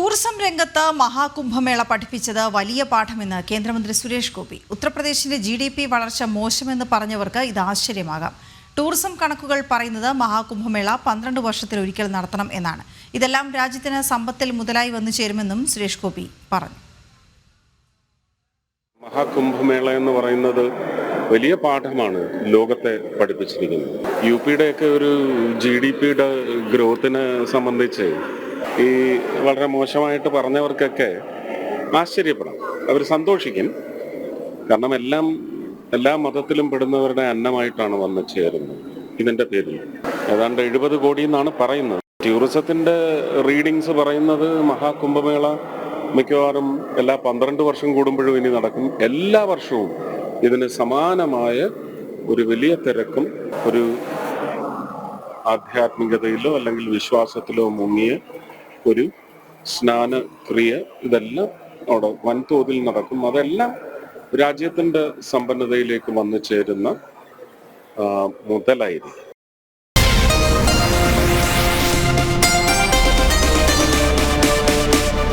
Tourism രംഗത്ത് മഹാകുംഭമേള പഠിപ്പിച്ചത് വലിയ പാഠമെന്ന് കേന്ദ്രമന്ത്രി സുരേഷ് ഗോപി. ഉത്തർപ്രദേശിന്റെ GDP വളർച്ച മോശമെന്ന് പറഞ്ഞവർക്ക് ഇത് ആശ്ചര്യമാകാം. ടൂറിസം കണക്കുകൾ പറയുന്നത് മഹാകുംഭമേള 12 വർഷത്തിലൊരിക്കൽ നടത്തണം എന്നാണ്. ഇതെല്ലാം രാജ്യത്തിന് സമ്പത്തിൽ മുതലായി വന്നു ചേരുമെന്നും സുരേഷ് ഗോപി പറഞ്ഞു. മഹാകുംഭമേള എന്ന് പറയുന്നത് വലിയ പാഠമാണ് ലോകത്തെ പഠിപ്പിച്ചിരിക്കുന്നത്. UPയുടെയൊക്കെ ഒരു GDPയുടെ ഗ്രോത്തിനെ സംബന്ധിച്ച് ഈ വളരെ മോശമായിട്ട് പറഞ്ഞവർക്കൊക്കെ ആശ്ചര്യപ്പെടാം, അവർ സന്തോഷിക്കും. കാരണം എല്ലാ മതത്തിലും പെടുന്നവരുടെ അന്നമായിട്ടാണ് വന്നു ചേരുന്നത്. ഇതിൻ്റെ പേരിൽ ഏതാണ്ട് 70 കോടി എന്നാണ് പറയുന്നത്. ടൂറിസത്തിൻ്റെ റീഡിങ്സ് പറയുന്നത് മഹാകുംഭമേള മിക്കവാറും എല്ലാ 12 വർഷം കൂടുമ്പോഴും ഇനി നടക്കും. എല്ലാ വർഷവും ഇതിന് സമാനമായ ഒരു വലിയ തിരക്കും ഒരു ആധ്യാത്മികതയിലോ അല്ലെങ്കിൽ വിശ്വാസത്തിലോ മുങ്ങിയ ഒരു സ്നാനക്രിയ, ഇതെല്ലാം അവിടെ വൻതോതിൽ നടക്കും. അതെല്ലാം രാജ്യത്തിൻ്റെ സമ്പന്നതയിലേക്ക് വന്നു ചേരുന്ന മുതലായിരിക്കും.